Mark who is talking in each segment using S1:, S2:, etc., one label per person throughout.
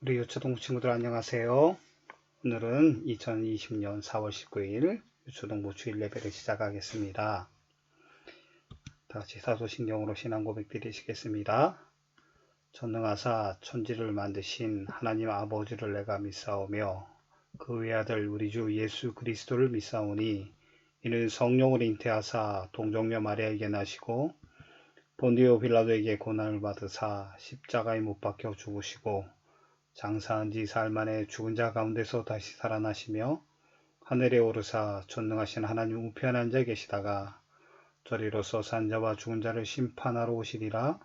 S1: 우리 유초동 친구들 안녕하세요. 오늘은 2020년 4월 19일 유초동부 주일 예배를 시작하겠습니다. 다같이 사도신경으로 신앙 고백 드리시겠습니다. 전능하사 천지를 만드신 하나님 아버지를 내가 믿사오며 그 외아들 우리 주 예수 그리스도를 믿사오니 이는 성령으로 잉태하사 동정녀 마리아에게 나시고 본디오 빌라도에게 고난을 받으사 십자가에 못 박혀 죽으시고 장사한 지 사흘 만에 죽은 자 가운데서 다시 살아나시며 하늘에 오르사 전능하신 하나님 우편에 앉아 계시다가 저리로서 산자와 죽은 자를 심판하러 오시리라.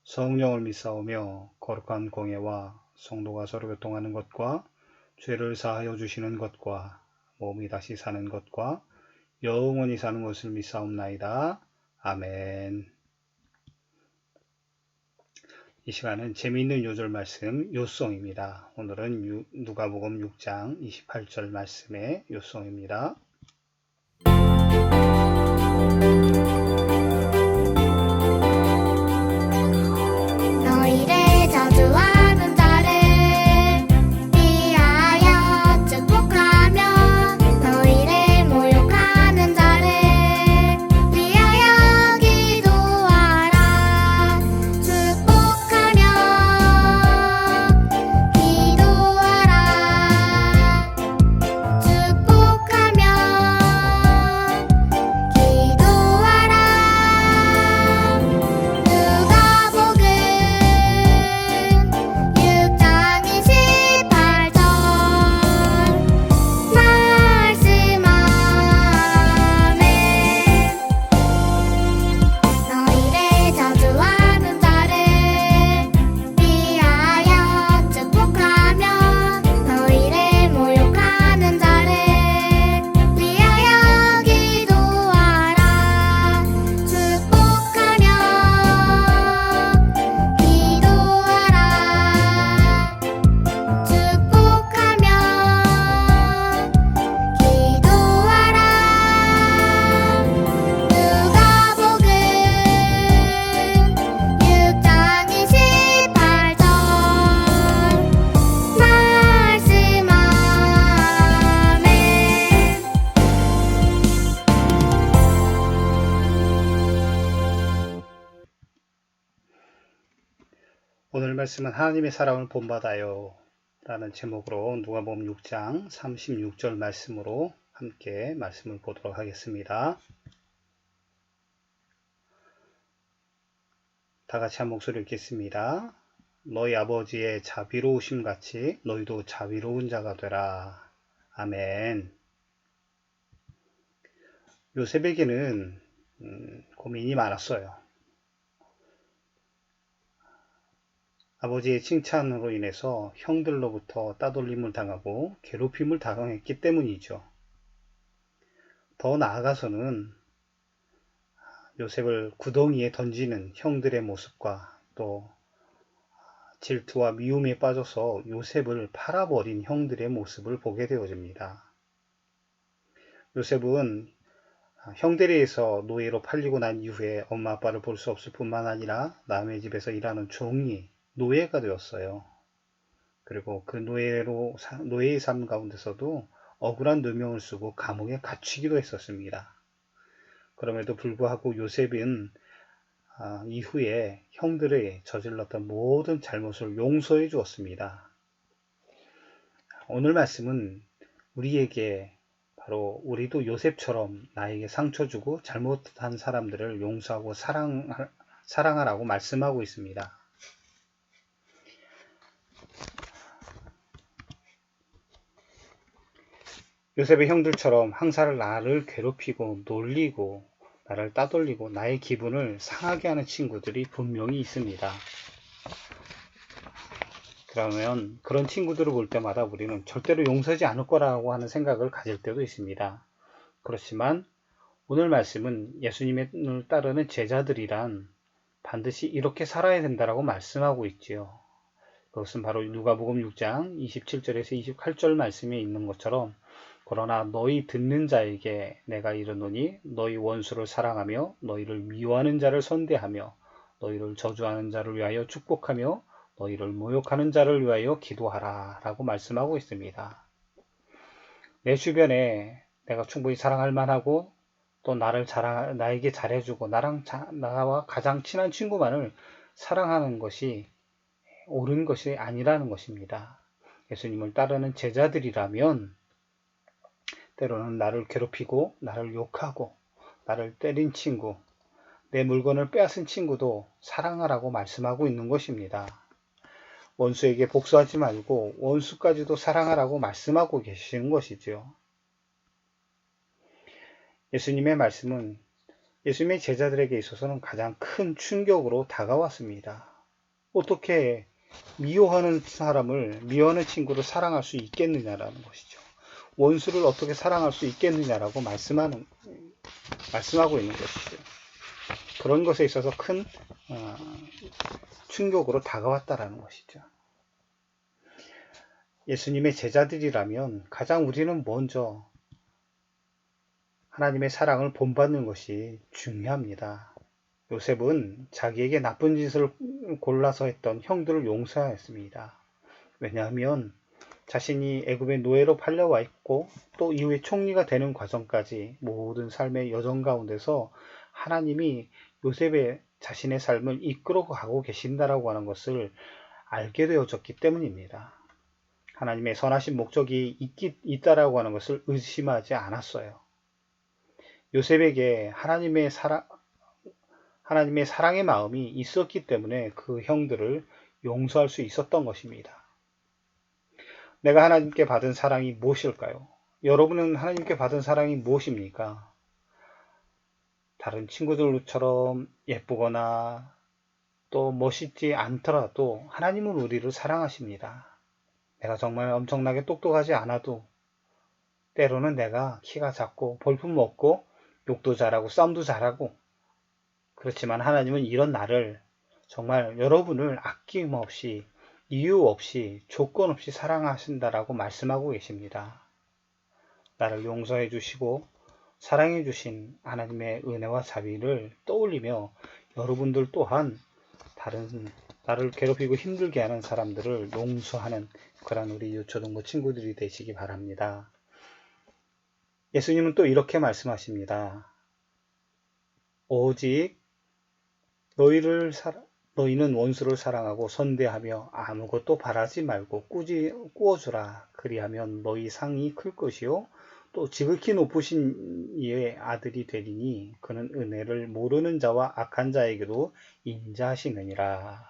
S1: 성령을 믿사오며 거룩한 공예와 성도가 서로 교통하는 것과 죄를 사하여 주시는 것과 몸이 다시 사는 것과 영원히 사는 것을 믿사옵나이다. 아멘. 이 시간은 재미있는 요절 말씀 요송입니다. 오늘은 누가복음 6장 28절 말씀의 요송입니다.
S2: 너희를 저주하는 자를 위하여 축복하며 너희를 모욕하는 자를 위하여 기도하라. 축복하며 기도하라. 축복하며 기도하라. 누가복음 6장 28절 말씀 아멘. 너희를 저주하는 자를 위하여 축복하며 너희를 모욕하는 자를 위하여 기도하라. 축복하며 기도하라. 축복하며 기도하라. 누가복음 6장 28절 말씀 아멘.
S1: 오늘 말씀은 하나님의 사랑을 본받아요 라는 제목으로 누가복음 6장 36절 말씀으로 함께 말씀을 보도록 하겠습니다. 다같이 한 목소리 읽겠습니다. 너희 아버지의 자비로우심 같이 너희도 자비로운 자가 되라. 아멘. 요셉에게는 고민이 많았어요. 아버지의 칭찬으로 인해서 형들로부터 따돌림을 당하고 괴롭힘을 당했기 때문이죠. 더 나아가서는 요셉을 구덩이에 던지는 형들의 모습과 또 질투와 미움에 빠져서 요셉을 팔아버린 형들의 모습을 보게 되어집니다. 요셉은 형들에 의해서 노예로 팔리고 난 이후에 엄마 아빠를 볼 수 없을 뿐만 아니라 남의 집에서 일하는 종이 노예가 되었어요. 그리고 그 노예의 삶 가운데서도 억울한 누명을 쓰고 감옥에 갇히기도 했었습니다. 그럼에도 불구하고 요셉은 이후에 형들의 저질렀던 모든 잘못을 용서해 주었습니다. 오늘 말씀은 우리에게 바로 우리도 요셉처럼 나에게 상처 주고 잘못한 사람들을 용서하고 사랑하라고 말씀하고 있습니다. 요셉의 형들처럼 항상 나를 괴롭히고 놀리고 나를 따돌리고 나의 기분을 상하게 하는 친구들이 분명히 있습니다. 그러면 그런 친구들을 볼 때마다 우리는 절대로 용서하지 않을 거라고 하는 생각을 가질 때도 있습니다. 그렇지만 오늘 말씀은 예수님을 따르는 제자들이란 반드시 이렇게 살아야 된다고 말씀하고 있지요. 그것은 바로 누가복음 6장 27절에서 28절 말씀에 있는 것처럼 그러나 너희 듣는 자에게 내가 이르노니 너희 원수를 사랑하며 너희를 미워하는 자를 선대하며 너희를 저주하는 자를 위하여 축복하며 너희를 모욕하는 자를 위하여 기도하라 라고 말씀하고 있습니다. 내 주변에 내가 충분히 사랑할 만하고 또 나에게 잘해주고 나와 가장 친한 친구만을 사랑하는 것이 옳은 것이 아니라는 것입니다. 예수님을 따르는 제자들이라면 때로는 나를 괴롭히고 나를 욕하고 나를 때린 친구, 내 물건을 빼앗은 친구도 사랑하라고 말씀하고 있는 것입니다. 원수에게 복수하지 말고 원수까지도 사랑하라고 말씀하고 계시는 것이죠. 예수님의 말씀은 예수님의 제자들에게 있어서는 가장 큰 충격으로 다가왔습니다. 어떻게 미워하는 친구를 사랑할 수 있겠느냐라는 것이죠. 원수를 어떻게 사랑할 수 있겠느냐라고 말씀하고 있는 것이죠. 그런 것에 있어서 큰 충격으로 다가왔다라는 것이죠. 예수님의 제자들이라면 가장 우리는 먼저 하나님의 사랑을 본받는 것이 중요합니다. 요셉은 자기에게 나쁜 짓을 골라서 했던 형들을 용서하였습니다. 왜냐하면 자신이 애굽의 노예로 팔려와 있고 또 이후에 총리가 되는 과정까지 모든 삶의 여정 가운데서 하나님이 요셉의 자신의 삶을 이끌어 가고 계신다라고 하는 것을 알게 되어졌기 때문입니다. 하나님의 선하신 목적이 있다라고 하는 것을 의심하지 않았어요. 요셉에게 하나님의 사랑의 마음이 있었기 때문에 그 형들을 용서할 수 있었던 것입니다. 내가 하나님께 받은 사랑이 무엇일까요? 여러분은 하나님께 받은 사랑이 무엇입니까? 다른 친구들처럼 예쁘거나 또 멋있지 않더라도 하나님은 우리를 사랑하십니다. 내가 정말 엄청나게 똑똑하지 않아도 때로는 내가 키가 작고 볼품 없고 욕도 잘하고 싸움도 잘하고 그렇지만 하나님은 이런 나를 정말 여러분을 아낌없이 이유 없이 조건 없이 사랑하신다라고 말씀하고 계십니다. 나를 용서해 주시고 사랑해 주신 하나님의 은혜와 자비를 떠올리며 여러분들 또한 나를 괴롭히고 힘들게 하는 사람들을 용서하는 그런 우리 유초동부 친구들이 되시기 바랍니다. 예수님은 또 이렇게 말씀하십니다. 오직 너희는 원수를 사랑하고 선대하며 아무것도 바라지 말고 꾸어주라. 그리하면 너희 상이 클 것이요 또 지극히 높으신 이의 아들이 되리니 그는 은혜를 모르는 자와 악한 자에게도 인자하시느니라.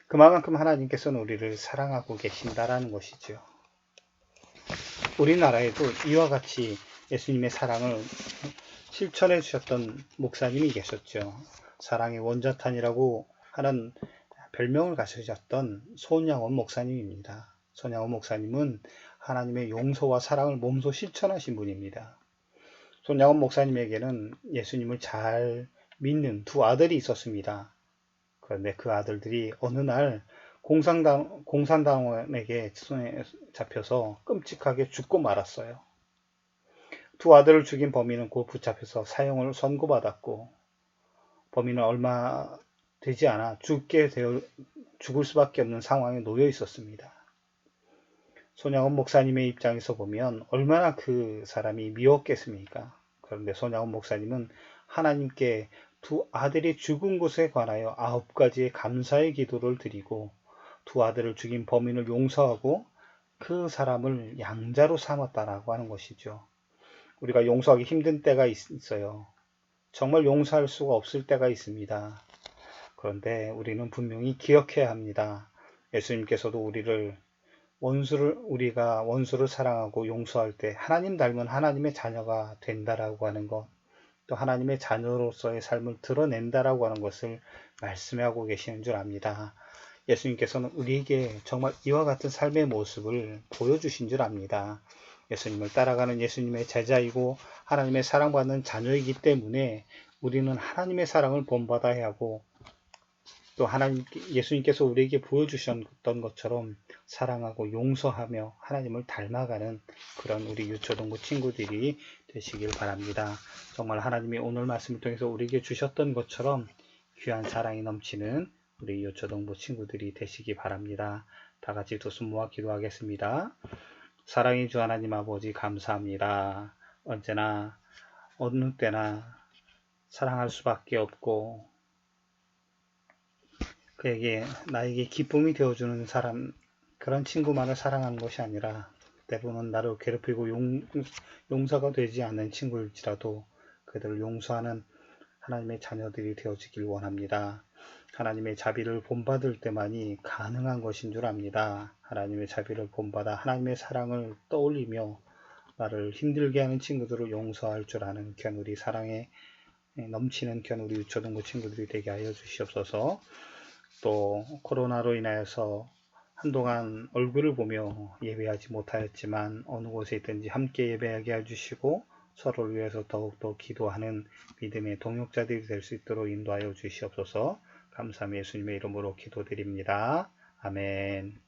S1: 그만큼 하나님께서는 우리를 사랑하고 계신다라는 것이죠. 우리나라에도 이와 같이 예수님의 사랑을 실천해 주셨던 목사님이 계셨죠. 사랑의 원자탄이라고 하는 별명을 가지셨던 손양원 목사님입니다. 손양원 목사님은 하나님의 용서와 사랑을 몸소 실천하신 분입니다. 손양원 목사님에게는 예수님을 잘 믿는 두 아들이 있었습니다. 그런데 그 아들들이 어느 날 공산당원에게 손에 잡혀서 끔찍하게 죽고 말았어요. 두 아들을 죽인 범인은 곧 붙잡혀서 사형을 선고받았고 범인은 얼마 되지 않아 죽을 수밖에 없는 상황에 놓여 있었습니다. 손양원 목사님의 입장에서 보면 얼마나 그 사람이 미웠겠습니까? 그런데 손양원 목사님은 하나님께 두 아들이 죽은 것에 관하여 9가지의 감사의 기도를 드리고 두 아들을 죽인 범인을 용서하고 그 사람을 양자로 삼았다라고 하는 것이죠. 우리가 용서하기 힘든 때가 있어요. 정말 용서할 수가 없을 때가 있습니다. 그런데 우리는 분명히 기억해야 합니다. 예수님께서도 우리가 원수를 사랑하고 용서할 때 하나님 닮은 하나님의 자녀가 된다라고 하는 것, 또 하나님의 자녀로서의 삶을 드러낸다라고 하는 것을 말씀하고 계시는 줄 압니다. 예수님께서는 우리에게 정말 이와 같은 삶의 모습을 보여주신 줄 압니다. 예수님을 따라가는 예수님의 제자이고 하나님의 사랑받는 자녀이기 때문에 우리는 하나님의 사랑을 본받아야 하고 또 예수님께서 우리에게 보여주셨던 것처럼 사랑하고 용서하며 하나님을 닮아가는 그런 우리 유초동부 친구들이 되시길 바랍니다. 정말 하나님이 오늘 말씀을 통해서 우리에게 주셨던 것처럼 귀한 사랑이 넘치는 우리 요초동부 친구들이 되시기 바랍니다. 다 같이 두 손 모아 기도하겠습니다. 사랑의 주 하나님 아버지 감사합니다. 언제나 어느 때나 사랑할 수밖에 없고 나에게 기쁨이 되어주는 사람, 그런 친구만을 사랑하는 것이 아니라 때로는 나를 괴롭히고 용서가 되지 않는 친구일지라도 그들을 용서하는 하나님의 자녀들이 되어지길 원합니다. 하나님의 자비를 본받을 때만이 가능한 것인 줄 압니다. 하나님의 자비를 본받아 하나님의 사랑을 떠올리며 나를 힘들게 하는 친구들을 용서할 줄 아는 견우리 사랑에 넘치는 견우리 유초등부 친구들이 되게 하여 주시옵소서. 또 코로나로 인하여서 한동안 얼굴을 보며 예배하지 못하였지만 어느 곳에 있든지 함께 예배하게 해주시고 서로를 위해서 더욱더 기도하는 믿음의 동역자들이 될 수 있도록 인도하여 주시옵소서. 감사함 예수님의 이름으로 기도드립니다. 아멘.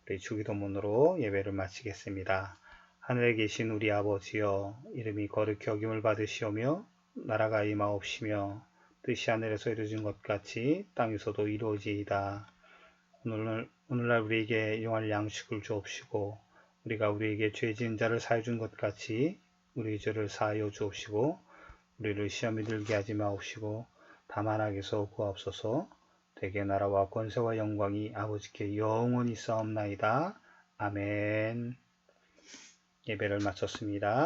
S1: 우리 주기도문으로 예배를 마치겠습니다. 하늘에 계신 우리 아버지여, 이름이 거룩히 여김을 받으시오며 나라가 임하옵시며 뜻이 하늘에서 이루어진 것 같이 땅에서도 이루어지이다. 오늘날 우리에게 용할 양식을 주옵시고 우리가 우리에게 죄 지은 자를 사하여 준 것 같이 우리의 죄를 사하여 주옵시고 우리를 시험에 들게 하지 마옵시고 다만 악에서 구하옵소서. 대개 나라와 권세와 영광이 아버지께 영원히 싸움나이다. 아멘. 예배를 마쳤습니다.